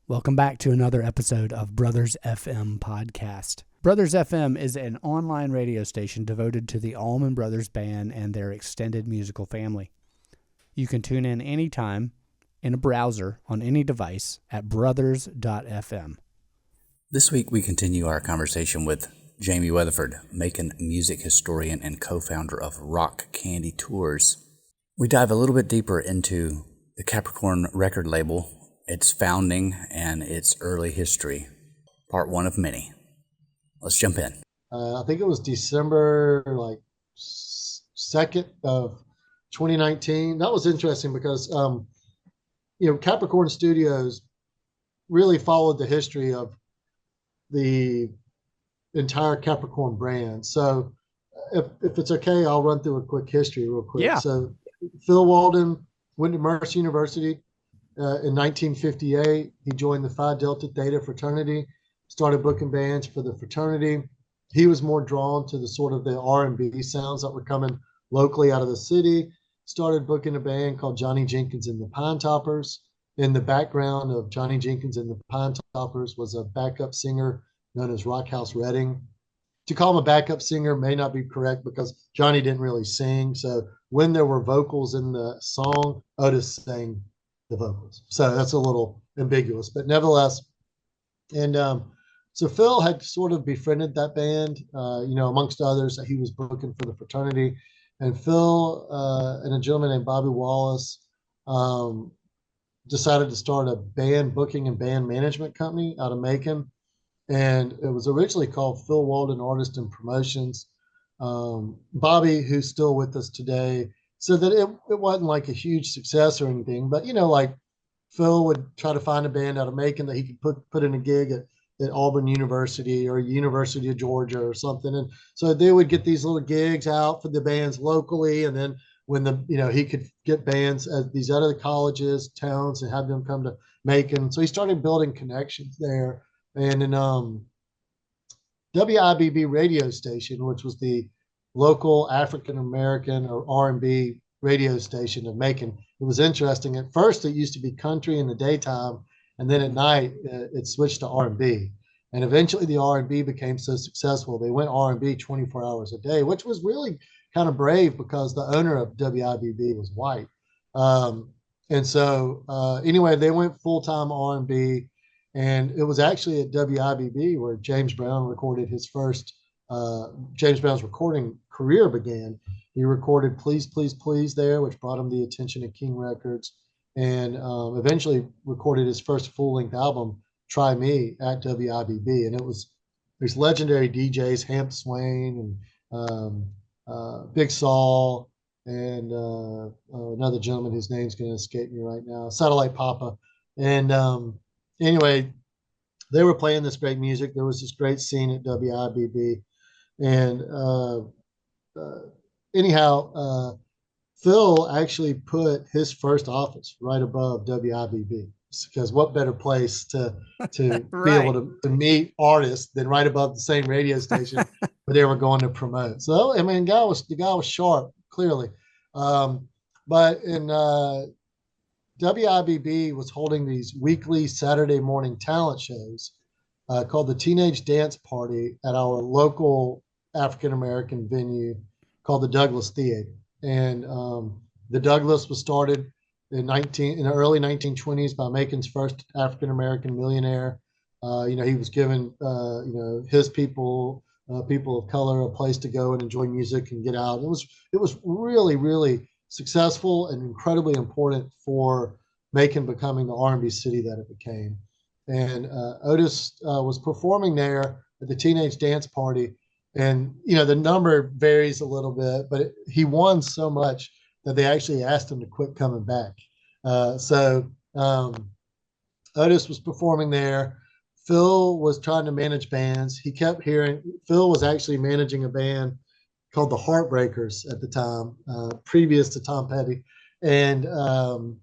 Welcome back to another episode of Brothers FM podcast. Brothers FM is an online radio station devoted to the Allman Brothers Band and their extended musical family. You can tune in anytime in a browser on any device at brothers.fm. This week we continue our conversation with Jamie Weatherford, Macon music historian and co-founder of Rock Candy Tours. We dive a little bit deeper into the Capricorn Record Label, its founding, and its early history. Part one of many. Let's jump in. I think it was December 2nd of 2019. That was interesting because, Capricorn Studios really followed the history of the entire Capricorn brand. So if it's okay, I'll run through a quick history real quick. Yeah. So Phil Walden went to Mercer University in 1958. He joined the Phi Delta Theta fraternity, started booking bands for the fraternity. He was more drawn to the sort of the R&B sounds that were coming locally out of the city. Started booking a band called Johnny Jenkins and the Pine Toppers. In the background of Johnny Jenkins and the Pine Toppers was a backup singer known as Otis Redding. To call him a backup singer may not be correct because Johnny didn't really sing. So when there were vocals in the song, Otis sang the vocals. So that's a little ambiguous, but nevertheless. And so Phil had sort of befriended that band, amongst others that he was booking for the fraternity. And Phil and a gentleman named Bobby Wallace decided to start a band booking and band management company out of Macon. And it was originally called Phil Walden Artist and Promotions. Bobby, who's still with us today, said that it wasn't like a huge success or anything, but Phil would try to find a band out of Macon that he could put in a gig at Auburn University or University of Georgia or something. And so they would get these little gigs out for the bands locally. And then when he could get bands at these other colleges, towns, and have them come to Macon. So he started building connections there. And in WIBB radio station, which was the local African-American or R&B radio station of Macon. It was interesting. At first, it used to be country in the daytime, and then at night, it switched to R&B. And eventually, the R&B became so successful, they went R&B 24 hours a day, which was really kind of brave because the owner of WIBB was white. Anyway, they went full-time R&B, and it was actually at WIBB where James Brown recorded his first James Brown's recording career began. He recorded Please, Please, Please there, which brought him the attention of King Records, and eventually recorded his first full-length album, Try Me, at WIBB. And it was these legendary DJs, Hamp Swain and Big Saul, and another gentleman whose name's going to escape me right now, Satellite Papa. And anyway, they were playing this great music. There was this great scene at WIBB. And Phil actually put his first office right above WIBB, because what better place to Right. be able to meet artists than right above the same radio station where they were going to promote. So, I mean, the guy was sharp, clearly. But in WIBB was holding these weekly Saturday morning talent shows called the Teenage Dance Party at our local African-American venue called the Douglas Theater. And the Douglas was started in the early 1920s by Macon's first African-American millionaire. He was given, his people of color, a place to go and enjoy music and get out. It was really, really successful and incredibly important for Macon becoming the R&B city that it became. And Otis was performing there at the Teenage Dance Party. And, the number varies a little bit, but he won so much that they actually asked him to quit coming back. So Otis was performing there. Phil was trying to manage bands. He kept hearing, Phil was actually managing a band called the Heartbreakers at the time, previous to Tom Petty. And the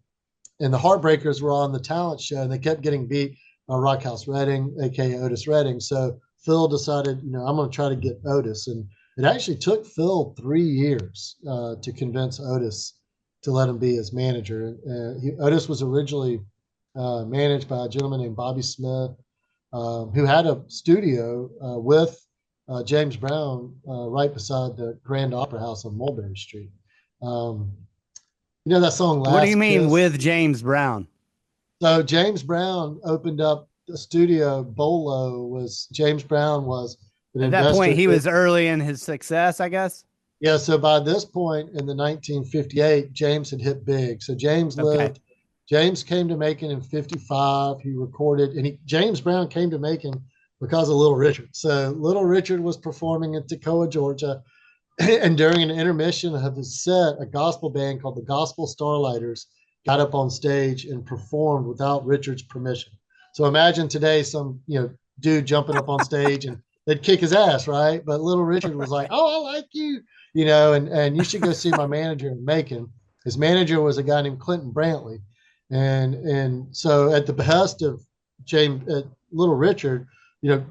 Heartbreakers were on the talent show, and they kept getting beat by Otis Redding, aka Otis Redding. So Phil decided, I'm going to try to get Otis. And it actually took Phil 3 years to convince Otis to let him be his manager. Otis was originally managed by a gentleman named Bobby Smith, who had a studio with James Brown right beside the Grand Opera House on Mulberry Street. You know that song What do you Last mean Kiss? with James Brown? So James Brown opened up the studio. Bolo was James Brown was an At that investor. point, he was early in his success, I guess. Yeah, so by this point in the 1958, James had hit big. So Okay. James came to Macon in 55. He recorded, and James Brown came to Macon because of Little Richard. So Little Richard was performing in Toccoa, Georgia. And during an intermission of his set, a gospel band called the Gospel Starlighters got up on stage and performed without Richard's permission. So imagine today some dude jumping up on stage and they'd kick his ass, right? But Little Richard was like, "Oh, I like you," and you should go see my manager in Macon. His manager was a guy named Clinton Brantley, and so at the behest of Little Richard,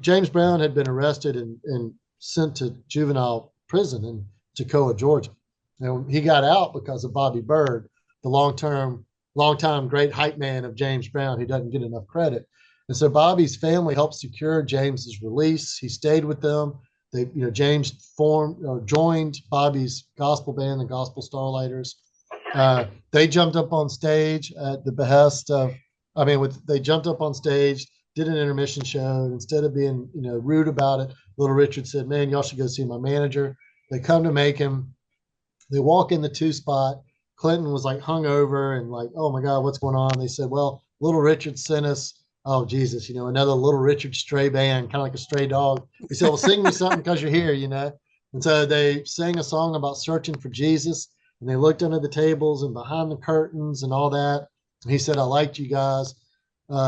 James Brown had been arrested and sent to juvenile prison in Toccoa, Georgia. And he got out because of Bobby Bird, the long-time great hype man of James Brown, who doesn't get enough credit. And so Bobby's family helped secure James's release. He stayed with them. James joined Bobby's gospel band, the Gospel Starlighters. They jumped up on stage at the behest of, they jumped up on stage, did an intermission show, and instead of being, rude about it, Little Richard said, "Man, y'all should go see my manager." They come to Macon. They walk in the 2-spot. Clinton was like hungover and like, "Oh my God, what's going on?" They said, "Well, Little Richard sent us." Oh Jesus, another Little Richard stray band, kind of like a stray dog. He said, "Well, sing me something because you're here," And so they sang a song about searching for Jesus, and they looked under the tables and behind the curtains and all that. And he said, "I liked you guys."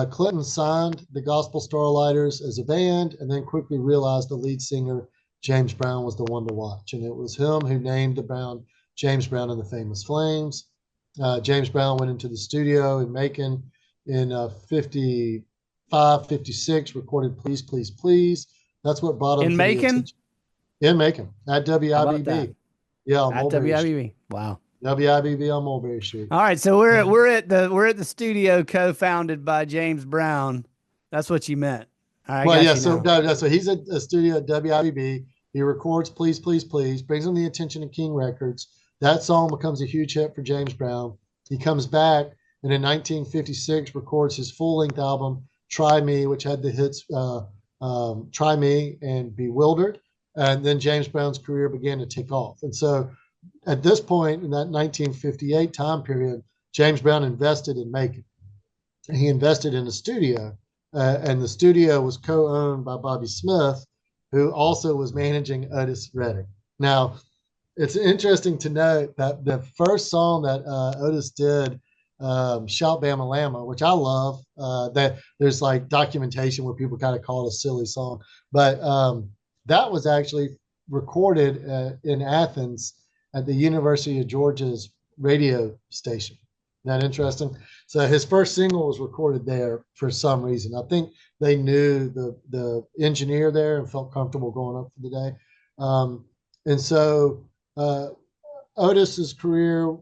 Clinton signed the Gospel Starlighters as a band, and then quickly realized the lead singer, James Brown, was the one to watch. And it was him who named the band James Brown and the Famous Flames. James Brown went into the studio in Macon in 55, 56, recorded Please, Please, Please. That's what brought him In to the Macon? attention. In Macon, at WIBB. How about that? Yeah, on At Mulberry Street. WIBB. Wow. WIBB on Mulberry Street. All right, so we're at the studio co-founded by James Brown. That's what you meant. All right, Well, yeah. now. So he's at a studio at WIBB. He records "Please, Please, Please," brings him the attention of King Records. That song becomes a huge hit for James Brown. He comes back and in 1956 records his full-length album "Try Me," which had the hits "Try Me" and "Bewildered." And then James Brown's career began to take off. And so at this point in that 1958 time period, James Brown invested in Macon. He invested in a studio, and the studio was co-owned by Bobby Smith, who also was managing Otis Redding. Now, it's interesting to note that the first song that Otis did, "Shout Bama Lama," which I love, that there's like documentation where people kind of call it a silly song, but that was actually recorded in Athens at the University of Georgia's radio station. Isn't that interesting? So his first single was recorded there for some reason. I think they knew the engineer there and felt comfortable going up for the day. And so Otis's career,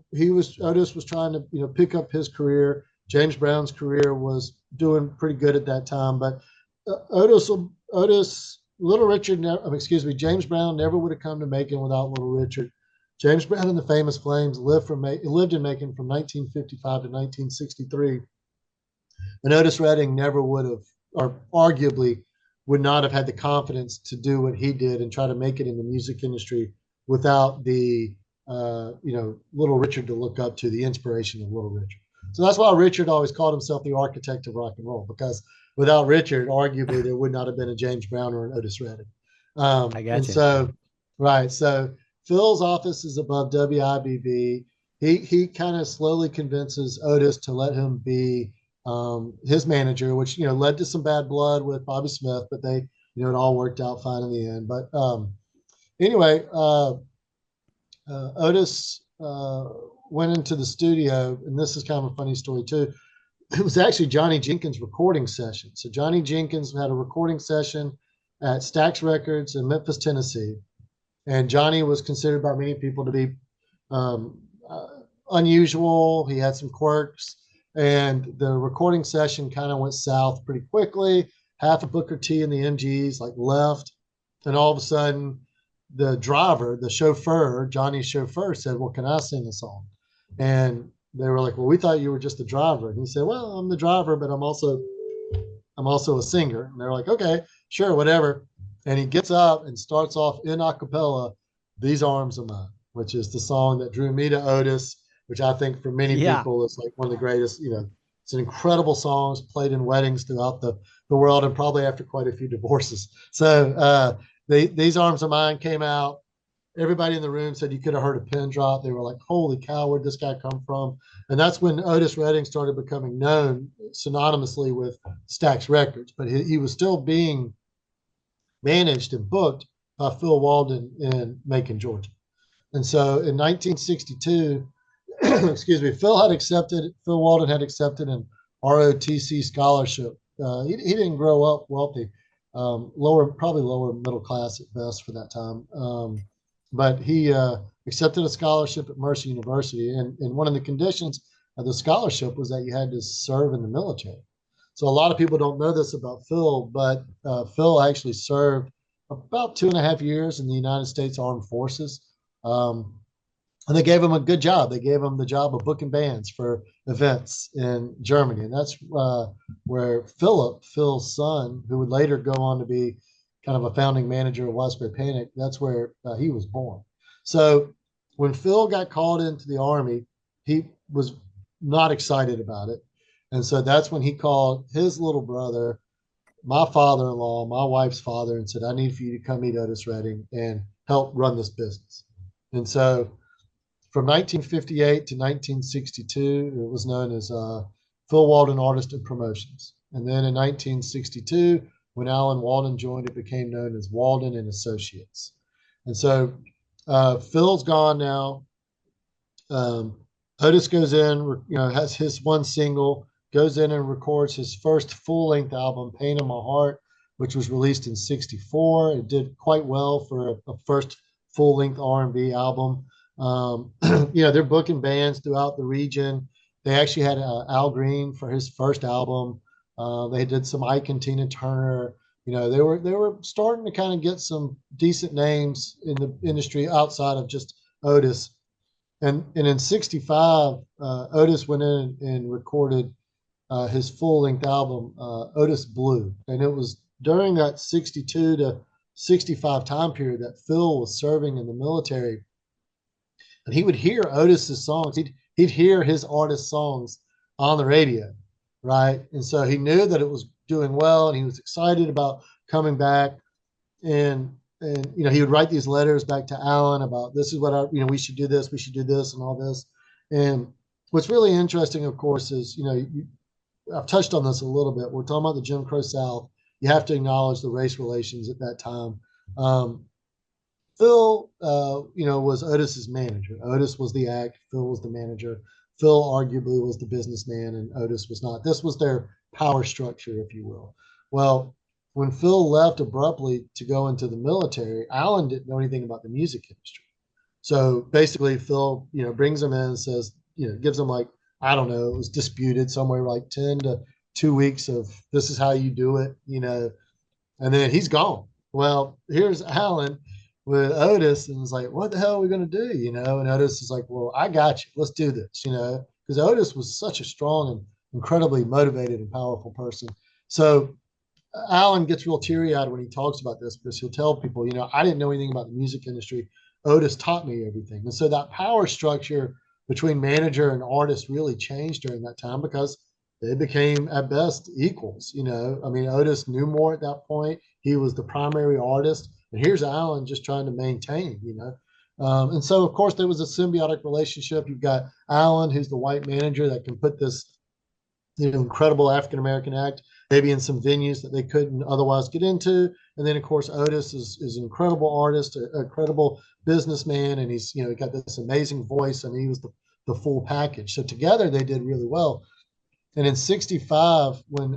Otis was trying to pick up his career. James Brown's career was doing pretty good at that time, but James Brown never would have come to Macon without Little Richard. James Brown and the Famous Flames lived in Macon from 1955 to 1963. And Otis Redding never would have, or arguably would not have had the confidence to do what he did and try to make it in the music industry without the, Little Richard to look up to, the inspiration of Little Richard. So that's why Richard always called himself the architect of rock and roll, because without Richard, arguably, there would not have been a James Brown or an Otis Redding. I got and you. So, right. So Phil's office is above WIBB. He kind of slowly convinces Otis to let him be his manager, which, led to some bad blood with Bobby Smith, but they, it all worked out fine in the end. But anyway, Otis went into the studio, and this is kind of a funny story too. It was actually Johnny Jenkins' recording session. So Johnny Jenkins had a recording session at Stax Records in Memphis, Tennessee. And Johnny was considered by many people to be unusual. He had some quirks. And the recording session kind of went south pretty quickly. Half of Booker T and the MGs like left. And all of a sudden, the driver, the chauffeur, Johnny's chauffeur said, well, can I sing a song? And they were like, well, we thought you were just the driver. And he said, well, I'm the driver, but I'm also a singer. And they're like, okay, sure, whatever. And he gets up and starts off in a cappella, These Arms Are Mine, which is the song that drew me to Otis, which I think for many people is like one of the greatest, it's an incredible song. It's played in weddings throughout the world and probably after quite a few divorces. So These Arms Are Mine came out. Everybody in the room said you could have heard a pin drop. They were like, holy cow, where'd this guy come from? And that's when Otis Redding started becoming known synonymously with Stax Records. But he was still being managed and booked by Phil Walden in Macon, Georgia. And so in 1962, excuse me, Phil Walden had accepted an ROTC scholarship. He didn't grow up wealthy, probably lower middle class at best for that time. But he accepted a scholarship at Mercer University. And one of the conditions of the scholarship was that you had to serve in the military. So a lot of people don't know this about Phil, but Phil actually served about 2.5 years in the United States Armed Forces. And they gave him a good job. They gave him the job of booking bands for events in Germany. And that's where Phil's son, who would later go on to be kind of a founding manager of Widespread Panic, that's where he was born. So when Phil got called into the Army, he was not excited about it. And so that's when he called his little brother, my father-in-law, my wife's father, and said, I need for you to come meet Otis Redding and help run this business. And so from 1958 to 1962, it was known as Phil Walden Artist and Promotions. And then in 1962, when Alan Walden joined, it became known as Walden and Associates. And so Phil's gone now. Otis goes in, has his one single, goes in and records his first full-length album, Pain in My Heart, which was released in 64. It did quite well for a first full-length R&B album. They're booking bands throughout the region. They actually had Al Green for his first album. They did some Ike and Tina Turner. They were starting to kind of get some decent names in the industry outside of just Otis. And in 65, Otis went in and recorded his full-length album, Otis Blue. And it was during that 62 to 65 time period that Phil was serving in the military. And he would hear Otis's songs. He'd hear his artist songs on the radio, right? And so he knew that it was doing well, and he was excited about coming back. And he would write these letters back to Alan about this is what we should do this, and all this. And what's really interesting, of course, is I've touched on this a little bit. We're talking about the Jim Crow South. You have to acknowledge the race relations at that time. Phil, was Otis's manager. Otis was the act. Phil was the manager. Phil arguably was the businessman, and Otis was not. This was their power structure, if you will. Well, when Phil left abruptly to go into the military, Alan didn't know anything about the music industry. So basically, Phil, brings him in and says, gives him like, I don't know, it was disputed somewhere like 10 to 2 weeks of this is how you do it, and then he's gone. Well, here's Alan with Otis, and it's like, what the hell are we going to do? And Otis is like, well, I got you. Let's do this, because Otis was such a strong and incredibly motivated and powerful person. So Alan gets real teary-eyed when he talks about this, because he'll tell people, I didn't know anything about the music industry. Otis taught me everything. And so that power structure between manager and artist really changed during that time, because they became at best equals. Otis knew more at that point. He was the primary artist, and here's Alan just trying to maintain, and so of course there was a symbiotic relationship. You've got Alan, who's the white manager that can put this incredible African-American act maybe in some venues that they couldn't otherwise get into. And then of course Otis is an incredible artist, a incredible businessman, and he's got this amazing voice, and he was the full package. So together they did really well. And in 65, when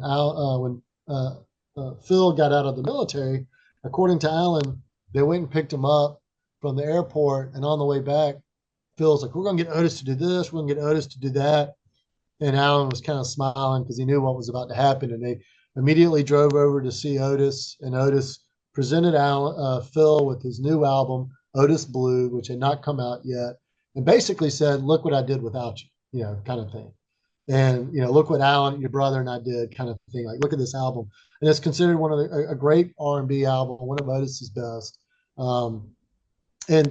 Phil got out of the military, according to Alan, they went and picked him up from the airport, and on the way back, Phil's like, we're going to get Otis to do this, we're going to get Otis to do that. and Alan was kind of smiling because he knew what was about to happen. And they immediately drove over to see Otis, and Otis presented Phil with his new album, Otis Blue, which had not come out yet, and basically said, "Look what I did without you," kind of thing. And look what Alan, your brother, and I did, kind of thing. Like, look at this album, and it's considered one of a great R&B album, one of Otis's best. And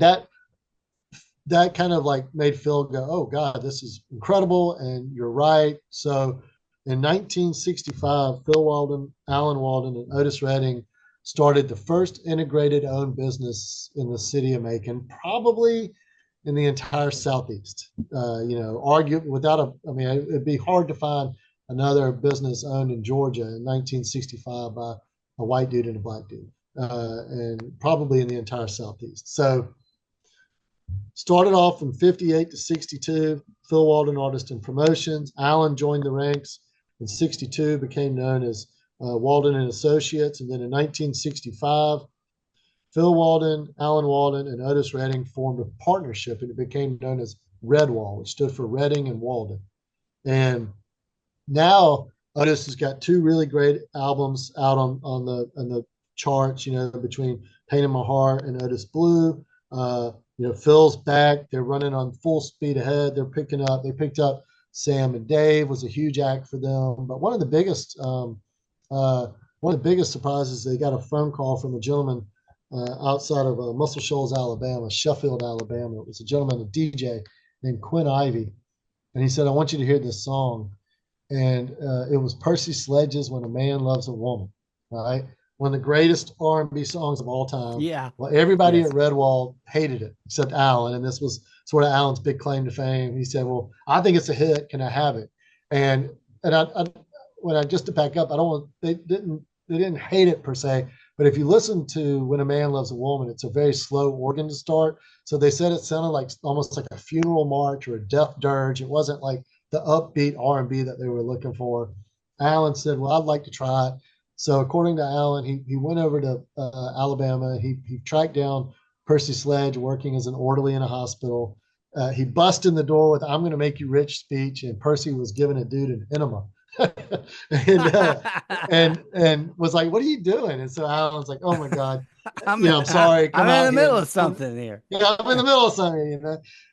that kind of like made Phil go, "Oh God, this is incredible," and you're right. So in 1965, Phil Walden, Alan Walden, and Otis Redding started the first integrated owned business in the city of Macon, probably in the entire Southeast. Argue without it'd be hard to find another business owned in Georgia in 1965 by a white dude and a black dude, and probably in the entire Southeast. So started off from 58 to 62, Phil Walden, Artist and Promotions. Alan joined the ranks in 62, became known as Walden and Associates. And then in 1965, Phil Walden, Alan Walden, and Otis Redding formed a partnership, and it became known as Redwall, which stood for Redding and Walden. And now Otis has got two really great albums out on the charts, between Pain in My Heart and Otis Blue. Phil's back. They're running on full speed ahead. They picked up Sam and Dave, was a huge act for them. But one of the biggest surprises, they got a phone call from a gentleman outside of Muscle Shoals, Alabama, Sheffield, Alabama. It was a gentleman, a DJ named Quinn Ivy. And he said, "I want you to hear this song." And it was Percy Sledge's "When a Man Loves a Woman," right? One of the greatest R&B songs of all time. Yeah. Well, everybody at Redwall hated it except Alan, and this was sort of Alan's big claim to fame. He said, "Well, I think it's a hit. Can I have it?" And just to back up, they didn't hate it per se, but if you listen to "When a Man Loves a Woman," it's a very slow organ to start. So they said it sounded like almost like a funeral march or a death dirge. It wasn't like the upbeat R&B that they were looking for. Alan said, "Well, I'd like to try it." So according to Alan, he went over to Alabama. He tracked down Percy Sledge working as an orderly in a hospital. He busted in the door with "I'm going to make you rich" speech, and Percy was giving a dude an enema. and was like, "What are you doing?" And so Alan's like, "Oh my God, I'm sorry. I'm in the middle of something here. Yeah, I'm in the middle of something,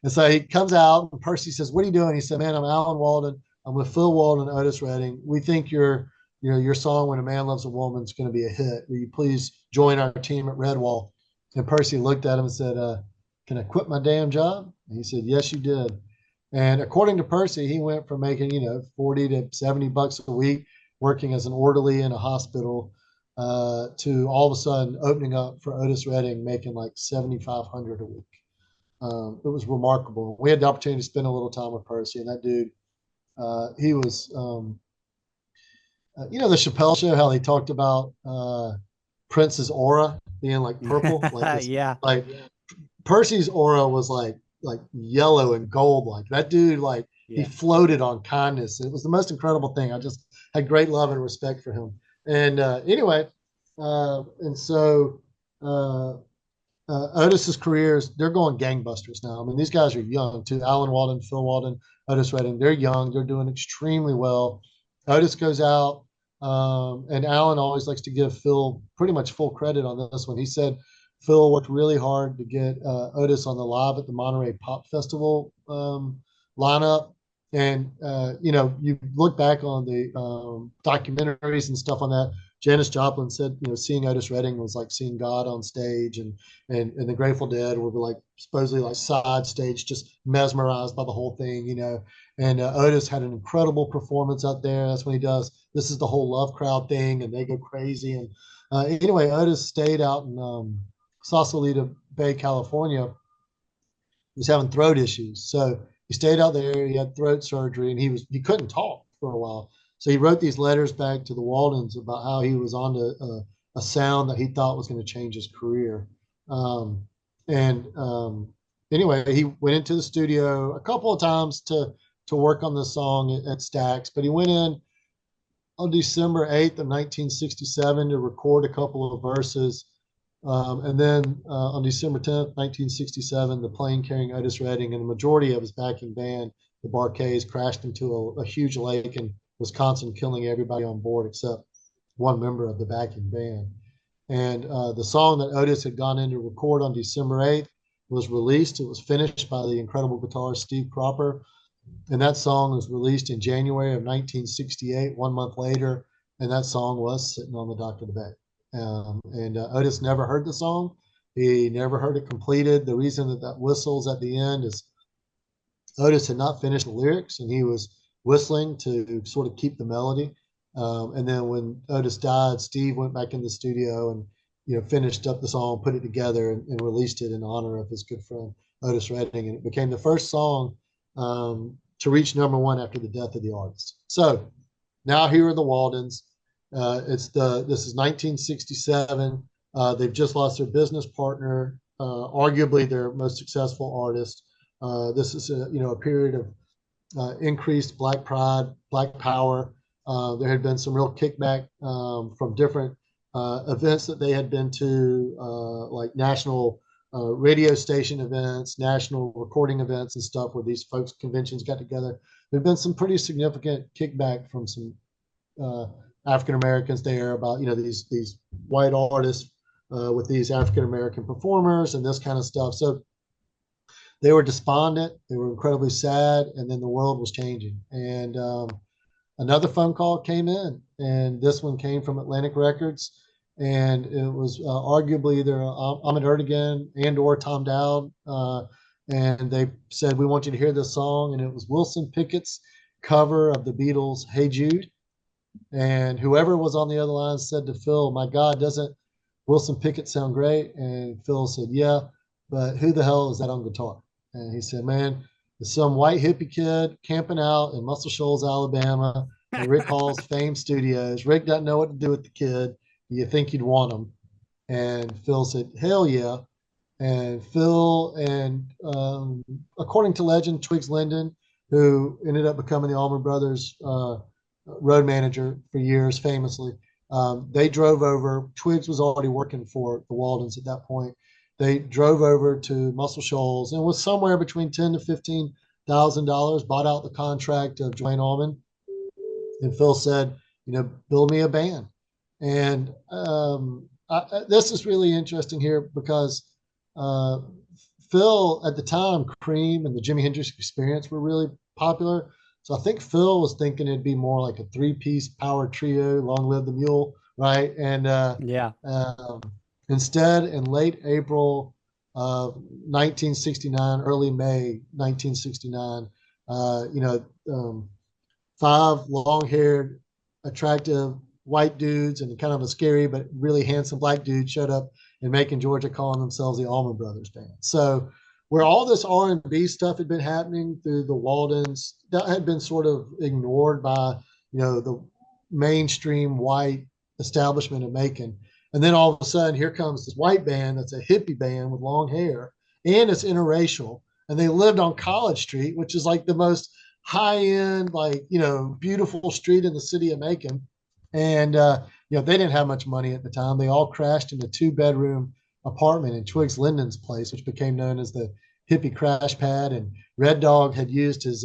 And so he comes out, and Percy says, "What are you doing?" He said, "Man, I'm Alan Walden. I'm with Phil Walden and Otis Redding. We think your song 'When a Man Loves a Woman' is going to be a hit. Will you please join our team at Redwall?" And Percy looked at him and said, "Can I quit my damn job?" And he said, "Yes, you did." And according to Percy, he went from making, $40 to $70 a week working as an orderly in a hospital to all of a sudden opening up for Otis Redding, making like $7,500 a week. It was remarkable. We had the opportunity to spend a little time with Percy, and that dude, he was, the Chappelle Show, how they talked about Prince's aura being like purple, like this, Yeah. like Percy's aura was like yellow and gold. Like that dude, he floated on kindness. It was the most incredible thing. I just had great love and respect for him. And anyway, and so Otis's careers, they're going gangbusters now. I mean, these guys are young too. Alan Walden, Phil Walden, Otis Redding, they're young. They're doing extremely well. Otis goes out, and Alan always likes to give Phil pretty much full credit on this one. He said Phil worked really hard to get Otis on the Live at the Monterey Pop Festival lineup. And, you look back on the documentaries and stuff on that. Janis Joplin said, seeing Otis Redding was like seeing God on stage, and the Grateful Dead were like supposedly like side stage, just mesmerized by the whole thing, And Otis had an incredible performance out there. That's when he does "This Is the Whole Love Crowd" thing, and they go crazy. And anyway, Otis stayed out in Sausalito Bay, California. He was having throat issues, so he stayed out there. He had throat surgery, and he couldn't talk for a while. So he wrote these letters back to the Waldens about how he was on a sound that he thought was going to change his career. Anyway, he went into the studio a couple of times to work on the song at Stax, but he went in on December 8th of 1967 to record a couple of verses. And then on December 10th, 1967, the plane carrying Otis Redding and the majority of his backing band the Barkays crashed into a huge lake in Wisconsin, killing everybody on board except one member of the backing band. And the song that Otis had gone in to record on December 8th was released. It was finished by the incredible guitarist Steve Cropper. And that song was released in January of 1968, 1 month later. And that song was Sitting on the Dock of the Bay. Otis never heard the song. He never heard it completed. The reason that whistles at the end is Otis had not finished the lyrics, and he was whistling to sort of keep the melody. And then when Otis died, Steve went back in the studio and finished up the song, put it together, and released it in honor of his good friend Otis Redding. And it became the first song to reach #1 after the death of the artist. So now here are the Waldens. This is 1967. They've just lost their business partner, arguably their most successful artist. This is a period of increased Black pride, Black power. There had been some real kickback from different events that they had been to, like national radio station events, national recording events and stuff, where these folks conventions got together. There'd been some pretty significant kickback from some African Americans there about these white artists with these African American performers and this kind of stuff. So they were despondent, they were incredibly sad, and then the world was changing. And another phone call came in, and this one came from Atlantic Records, and it was arguably either Ahmet Ertegun and or Tom Dowd, and they said, "We want you to hear this song," and it was Wilson Pickett's cover of the Beatles' "Hey Jude." And whoever was on the other line said to Phil, "My God, doesn't Wilson Pickett sound great?" And Phil said, "Yeah, but who the hell is that on guitar?" And he said, "Man, it's some white hippie kid camping out in Muscle Shoals, Alabama, at Rick Hall's Fame Studios. Rick doesn't know what to do with the kid. Do you think you'd want him?" And Phil said, "Hell yeah." And Phil and, according to legend, Twigs Linden, who ended up becoming the Allman Brothers road manager for years, famously, they drove over. Twigs was already working for the Waldens at that point. They drove over to Muscle Shoals and was somewhere between $10,000 to $15,000, bought out the contract of Duane Allman. And Phil said, "Build me a band." And this is really interesting here because Phil, at the time, Cream and the Jimi Hendrix Experience were really popular. So I think Phil was thinking it'd be more like a 3-piece power trio, Long Live the Mule, right? And instead, in late April of 1969, early May 1969, 5 long-haired, attractive white dudes and kind of a scary but really handsome Black dude showed up in Macon, Georgia, calling themselves the Allman Brothers Band. So where all this R&B stuff had been happening through the Waldens, that had been sort of ignored by the mainstream white establishment of Macon. And then all of a sudden, here comes this white band that's a hippie band with long hair, and it's interracial. And they lived on College Street, which is like the most high-end, beautiful street in the city of Macon. And, they didn't have much money at the time. They all crashed in a 2-bedroom apartment in Twigs Linden's place, which became known as the hippie crash pad. And Red Dog had used his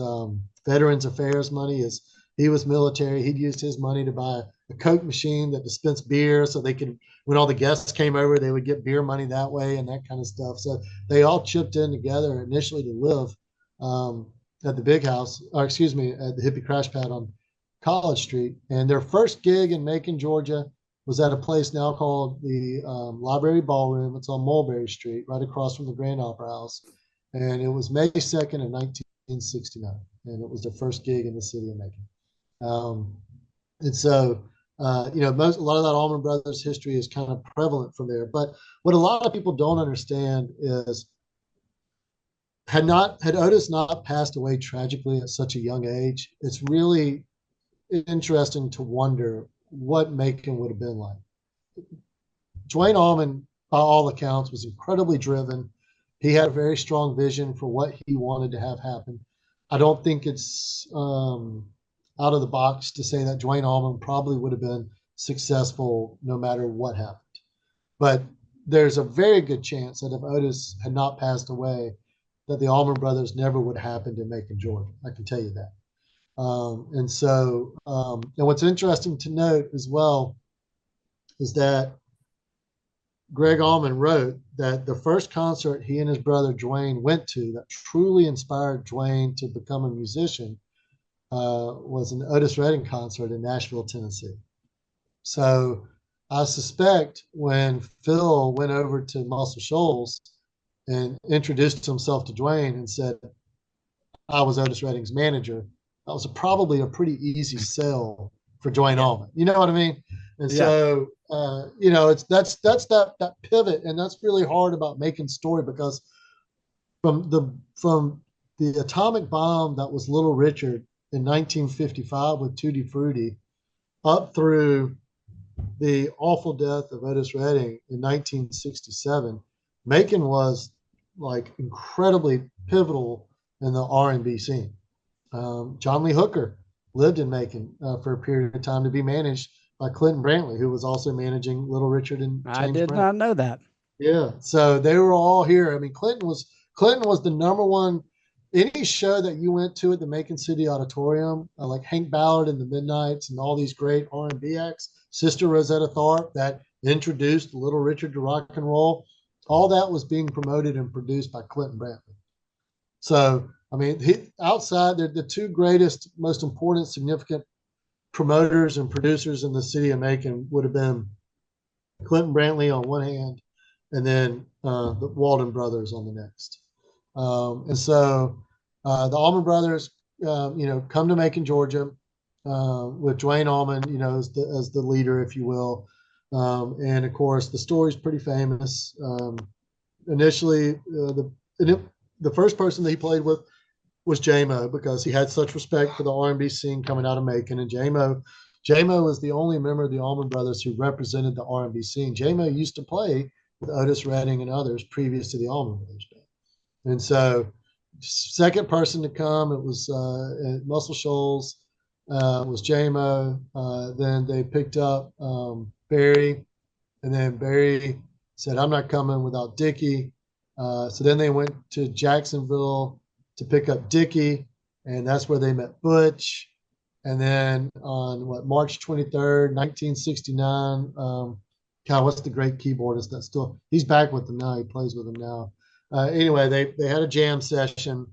Veterans Affairs money. As he was military, he'd used his money to buy a Coke machine that dispensed beer so they could, when all the guests came over, they would get beer money that way and that kind of stuff. So they all chipped in together initially to live at the big house, at the hippie crash pad on College Street. And their first gig in Macon, Georgia, was at a place now called the Library Ballroom. It's on Mulberry Street, right across from the Grand Opera House. And it was May 2nd of 1969. And it was their first gig in the city of Macon. And so, a lot of that Allman Brothers history is kind of prevalent from there. But what a lot of people don't understand is, had Otis not passed away tragically at such a young age, it's really interesting to wonder what Macon would have been like. Duane Allman, by all accounts, was incredibly driven. He had a very strong vision for what he wanted to have happen. I don't think it's out of the box to say that Duane Allman probably would have been successful no matter what happened. But there's a very good chance that if Otis had not passed away, that the Allman Brothers never would have happened in Macon, Georgia. I can tell you that. And what's interesting to note as well is that Greg Allman wrote that the first concert he and his brother Dwayne went to that truly inspired Dwayne to become a musician was an Otis Redding concert in Nashville, Tennessee. So I suspect when Phil went over to Muscle Shoals and introduced himself to Dwayne and said, I was Otis Redding's manager, that was probably a pretty easy sell for Dwayne Allman. You know what I mean? And so, that's that pivot, and that's really hard about making story, because from the atomic bomb that was Little Richard in 1955 with Tutti Frutti up through the awful death of Otis Redding in 1967, Macon was like incredibly pivotal in the R&B scene. John Lee Hooker lived in Macon for a period of time to be managed by Clinton Brantley, who was also managing Little Richard and James I did Brown. not know that. Yeah, so they were all here. I mean, Clinton was the number one. Any show that you went to at the Macon City Auditorium, like Hank Ballard and the Midnights and all these great R&B acts, Sister Rosetta Tharpe that introduced Little Richard to rock and roll, all that was being promoted and produced by Clinton Brantley. So, I mean, outside, they're the two greatest, most important, significant promoters and producers in the city of Macon would have been Clinton Brantley on one hand, and then the Walden brothers on the next. And so the Allman Brothers, come to Macon, Georgia, with Dwayne Allman, as the leader, if you will. And of course, the story's pretty famous. Initially, the first person that he played with was J-Mo, because he had such respect for the R&B scene coming out of Macon. And J-Mo is the only member of the Allman Brothers who represented the R&B scene. J-Mo used to play with Otis Redding and others previous to the Allman Brothers band. And so, second person to come, it was at Muscle Shoals, was J-Mo. Then they picked up Barry, and then Barry said, I'm not coming without Dickie. So then they went to Jacksonville to pick up Dickie, and that's where they met Butch. And then on March 23rd, 1969, what's the great keyboardist that's still, he's back with them now. He plays with them now. Anyway, they had a jam session.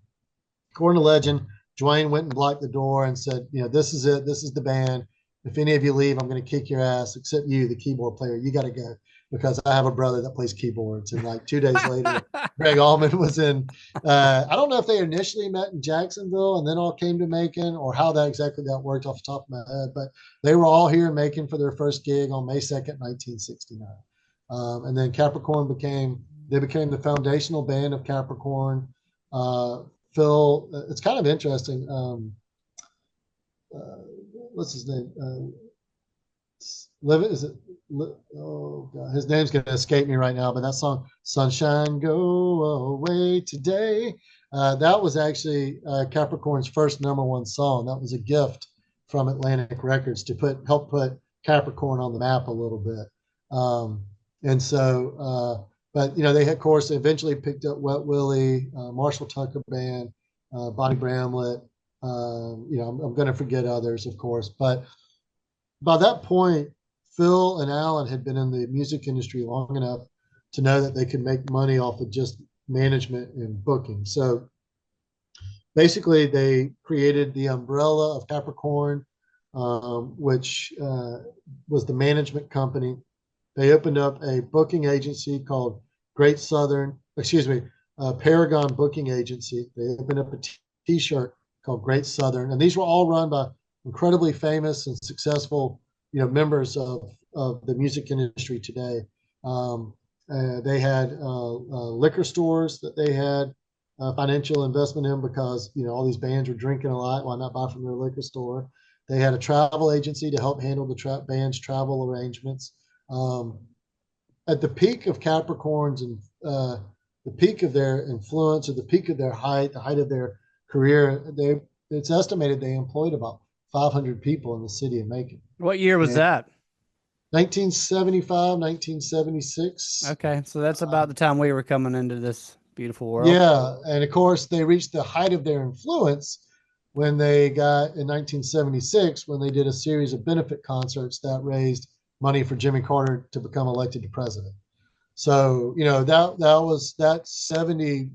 According to legend, Dwayne went and blocked the door and said, this is it. This is the band. If any of you leave, I'm going to kick your ass, except you, the keyboard player. You got to go, because I have a brother that plays keyboards. And like 2 days later, Greg Allman was in, I don't know if they initially met in Jacksonville and then all came to Macon, or how that worked off the top of my head. But they were all here in Macon for their first gig on May 2nd, 1969. And then Capricorn became the foundational band of Capricorn. Phil, it's kind of interesting. What's his name? Oh God, his name's going to escape me right now, but that song, Sunshine Go Away Today, that was actually Capricorn's first #1 song. That was a gift from Atlantic Records to help put Capricorn on the map a little bit. But they had, of course, eventually picked up Wet Willie, Marshall Tucker Band, Bonnie Bramlett. I'm going to forget others, of course. But by that point, Phil and Alan had been in the music industry long enough to know that they could make money off of just management and booking. So basically, they created the umbrella of Capricorn, which was the management company. They opened up a booking agency called Paragon Booking Agency. They opened up a T-shirt called Great Southern, and these were all run by incredibly famous and successful, members of the music industry today. They had liquor stores that they had financial investment in, because all these bands were drinking a lot. Why not buy from their liquor store? They had a travel agency to help handle the band's travel arrangements. At the peak of Capricorn's and the peak of their influence, or the peak of their height, the height of their career, it's estimated they employed about 500 people in the city of Macon. What year was that? 1975, 1976. Okay, so that's about the time we were coming into this Beautiful World. Yeah, and of course they reached the height of their influence when they got in 1976 when they did a series of benefit concerts that raised money for Jimmy Carter to become elected to president. So that 70.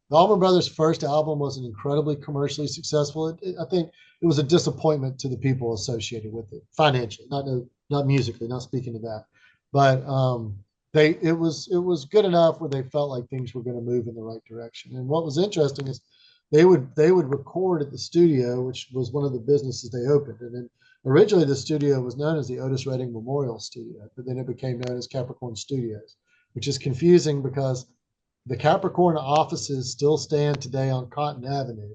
The Allman Brothers' first album was an incredibly commercially successful. I think it was a disappointment to the people associated with it financially, not musically, not speaking to that, but it was good enough where they felt like things were going to move in the right direction. And what was interesting is they would record at the studio, which was one of the businesses they opened. And then originally the studio was known as the Otis Redding Memorial Studio, but then it became known as Capricorn Studios, which is confusing because the Capricorn offices still stand today on Cotton Avenue.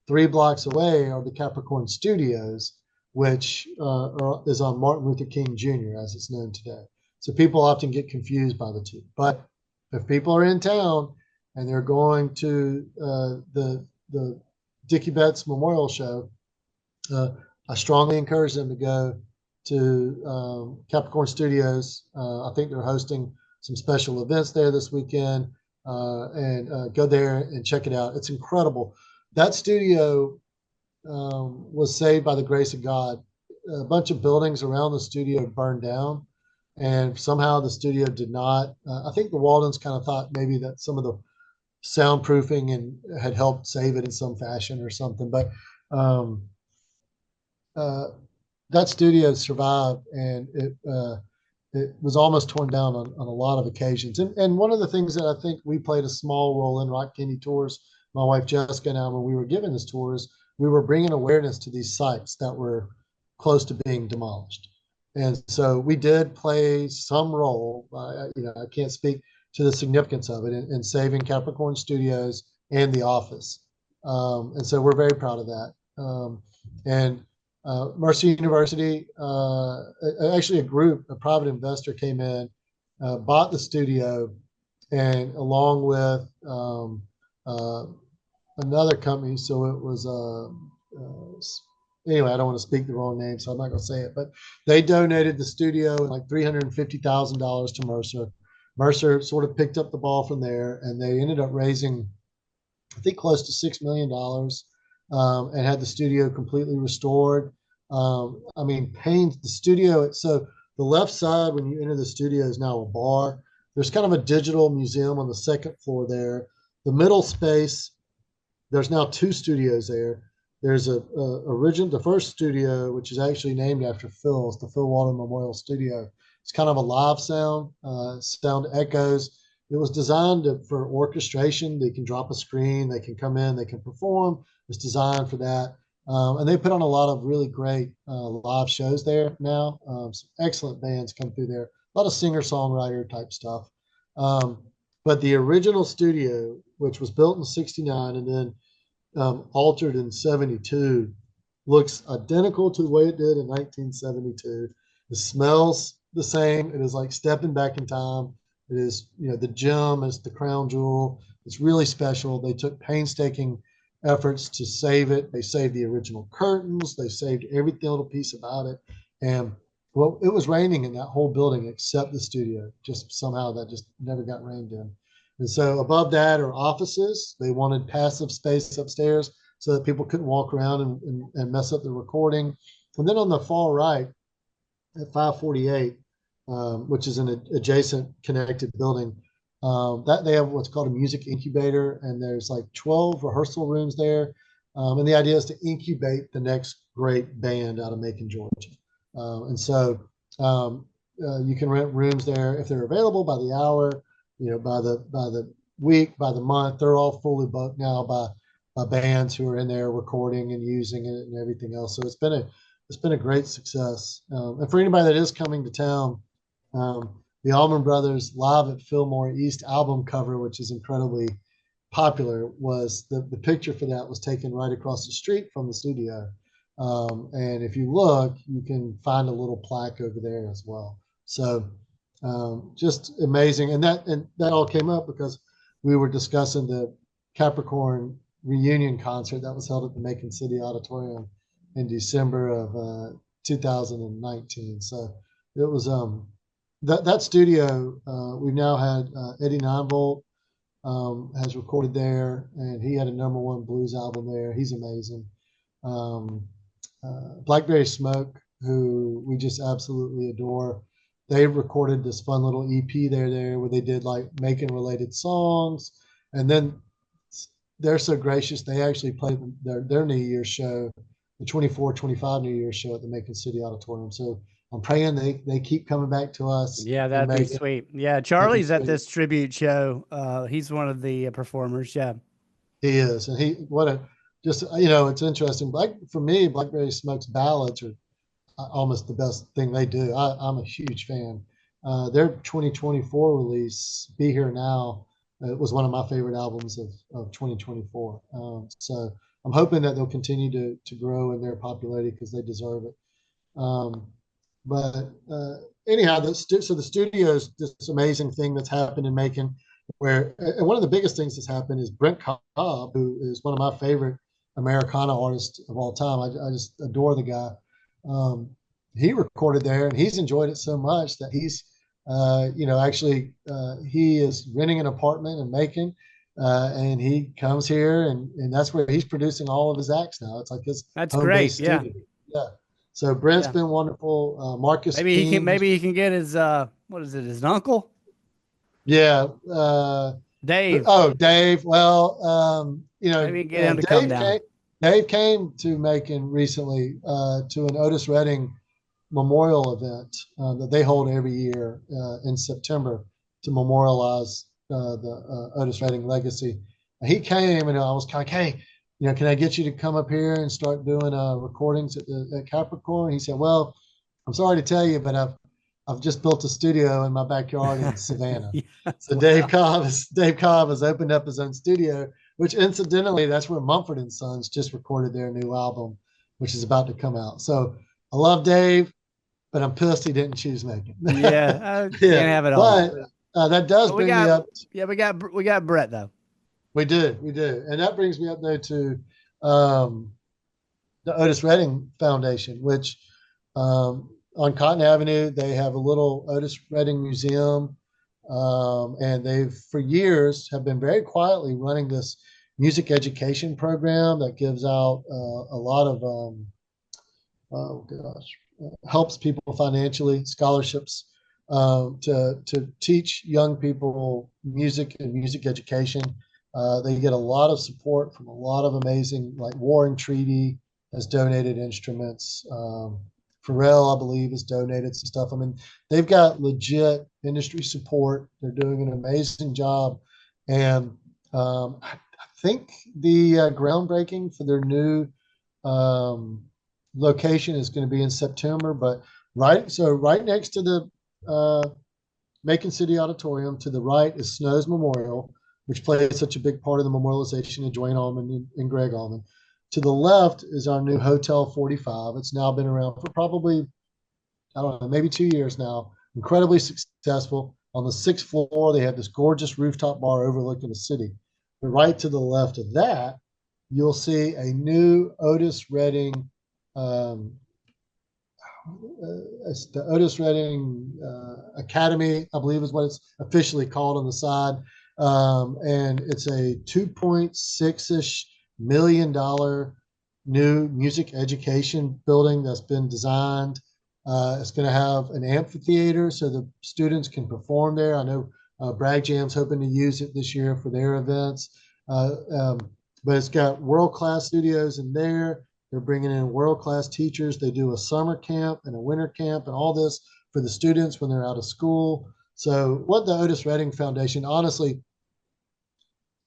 3 blocks away are the Capricorn Studios, which is on Martin Luther King Jr., as it's known today. So people often get confused by the two. But if people are in town and they're going to the Dickie Betts Memorial Show, I strongly encourage them to go to Capricorn Studios. I think they're hosting some special events there this weekend. And go there and check it out. It's incredible. That studio was saved by the grace of God. A bunch of buildings around the studio burned down, and somehow the studio did not. I think the Waldens kind of thought maybe that some of the soundproofing and had helped save it in some fashion or something. But that studio survived, and it was almost torn down on a lot of occasions. And one of the things that I think we played a small role in Rock Candy Tours, my wife Jessica and I, when we were giving this tours, we were bringing awareness to these sites that were close to being demolished. And so we did play some role. I can't speak to the significance of it in saving Capricorn Studios and the office. And so we're very proud of that. And Mercer University, actually a private investor came in, bought the studio, and along with another company, so it was, anyway, I don't want to speak the wrong name, so I'm not going to say it, but they donated the studio like $350,000 to Mercer. Mercer sort of picked up the ball from there, and they ended up raising, I think, close to $6 million, and had the studio completely restored. The studio, so the left side when you enter the studio is now a bar. There's kind of a digital museum on the second floor there. The middle space, there's now 2 studios there. There's the first studio, which is actually named after Phil. It's the Phil Walden Memorial Studio. It's kind of a live sound echoes. It was designed for orchestration. They can drop a screen, they can come in, they can perform. It's designed for that. And they put on a lot of really great live shows there now. Some excellent bands come through there. A lot of singer-songwriter type stuff. But the original studio, which was built in '69 and then altered in '72, looks identical to the way it did in 1972. It smells the same. It is like stepping back in time. It is, the gem is the crown jewel. It's really special. They took painstaking efforts to save it. They saved the original curtains. They saved every little piece about it. And well, it was raining in that whole building except the studio. Just somehow that just never got rained in. And so above that are offices. They wanted passive space upstairs so that people couldn't walk around and mess up the recording. And then on the far right at 548, which is an adjacent connected building, that they have what's called a music incubator, and there's like 12 rehearsal rooms there. And the idea is to incubate the next great band out of Macon, Georgia. And so you can rent rooms there if they're available by the hour, by the week, by the month. They're all fully booked now by bands who are in there recording and using it and everything else. So it's been a great success. And for anybody that is coming to town, the Allman Brothers Live at Fillmore East album cover, which is incredibly popular, was the picture for that was taken right across the street from the studio. And if you look, you can find a little plaque over there as well. So just amazing. And that all came up because we were discussing the Capricorn reunion concert that was held at the Macon City Auditorium in December of 2019. So it was that studio. We've now had Eddie 9-Volt has recorded there, and he had a #1 blues album there. He's amazing. Um, Blackberry Smoke, who we just absolutely adore. They recorded this fun little EP there where they did like Macon related songs, and then they're so gracious. They actually played their New Year's show, the 24-25 New Year's show at the Macon City Auditorium. So I'm praying they keep coming back to us. Yeah, that'd be sweet. Yeah, Charlie's at this tribute show. He's one of the performers. Yeah, he is, and it's interesting. For me, Blackberry Smoke's ballads are almost the best thing they do. I'm a huge fan. Their 2024 release, "Be Here Now," was one of my favorite albums of 2024. So I'm hoping that they'll continue to grow in their popularity because they deserve it. But anyhow, the studio is this amazing thing that's happened in Macon, and one of the biggest things that's happened is Brent Cobb, who is one of my favorite Americana artists of all time. I just adore the guy. He recorded there, and he's enjoyed it so much that he's, he is renting an apartment in Macon, and he comes here, and that's where he's producing all of his acts now. It's like his great. Studio. Yeah. So Brent's been wonderful. Marcus, maybe he can get his what is it? His uncle? Yeah, Dave. Oh, Dave. Well, maybe get him to come down. Dave came to Macon recently to an Otis Redding memorial event that they hold every year in September to memorialize the Otis Redding legacy. And he came, and I was kind of, hey, can I get you to come up here and start doing recordings at Capricorn? He said, well, I'm sorry to tell you, but I've just built a studio in my backyard in Savannah. So Dave Cobb has opened up his own studio, which incidentally, that's where Mumford and Sons just recorded their new album, which is about to come out. So I love Dave, but I'm pissed he didn't choose Macon. Can't have it all. But that does bring me up. Yeah, we got Brett though. We do, and that brings me up though to the Otis Redding Foundation, which on Cotton Avenue they have a little Otis Redding museum, and they've for years have been very quietly running this music education program that gives out a lot of helps people financially, scholarships to teach young people music and music education. They get a lot of support from a lot of amazing, like War and Treaty has donated instruments. Pharrell, I believe, has donated some stuff. I mean, they've got legit industry support. They're doing an amazing job. And I think the groundbreaking for their new location is going to be in September. But right next to the Macon City Auditorium, to the right is Snow's Memorial, which played such a big part of the memorialization of Dwayne Allman and Greg Allman. To the left is our new Hotel 45. It's now been around for probably, I don't know, maybe 2 years now. Incredibly successful. On the 6th floor, they have this gorgeous rooftop bar overlooking the city. But right to the left of that, you'll see a new Otis Redding, the Otis Redding Academy, I believe is what it's officially called on the side. And it's a $2.6-ish million new music education building that's been designed. It's going to have an amphitheater so the students can perform there. I know Bragg Jam's hoping to use it this year for their events. But it's got world-class studios in there. They're bringing in world-class teachers. They do a summer camp and a winter camp and all this for the students when they're out of school. So what the Otis Redding Foundation, honestly,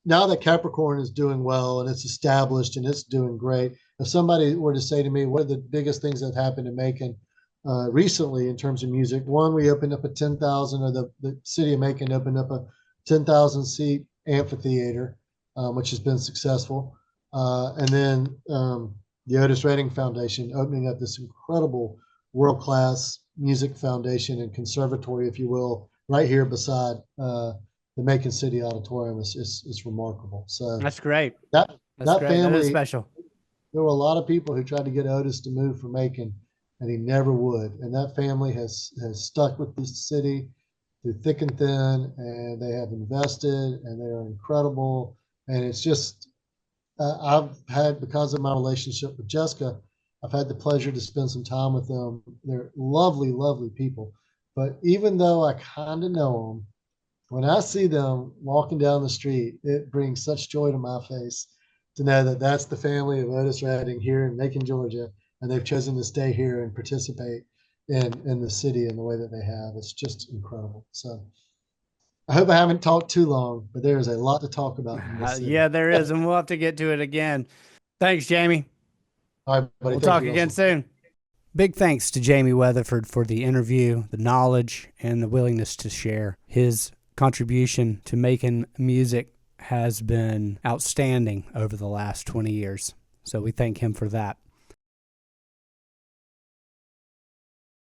now that Capricorn is doing well and it's established and it's doing great, if somebody were to say to me, what are the biggest things that have happened in Macon recently in terms of music? One, we opened up a 10,000, or the city of Macon opened up a 10,000 seat amphitheater, which has been successful. And then the Otis Redding Foundation opening up this incredible world-class music foundation and conservatory, if you will, right here beside the Macon City Auditorium is remarkable. So that's great. That great. Family, that is special. There were a lot of people who tried to get Otis to move from Macon, and he never would. And that family has stuck with this city. through thick and thin, and they have invested, and they are incredible. And it's just, I've had, because of my relationship with Jessica, I've had the pleasure to spend some time with them. They're lovely, lovely people. But even though I kind of know them, when I see them walking down the street, it brings such joy to my face to know that that's the family of Otis Redding here in Macon, Georgia, and they've chosen to stay here and participate in the city in the way that they have. It's just incredible. So I hope I haven't talked too long, but there is a lot to talk about in this city. Yeah, there is, and we'll have to get to it again. Thanks, Jamie. All right, buddy. We'll Thank talk you, again Russell. soon. Big thanks to Jamie Weatherford for the interview, the knowledge, and the willingness to share. His contribution to making music has been outstanding over the last 20 years. So we thank him for that.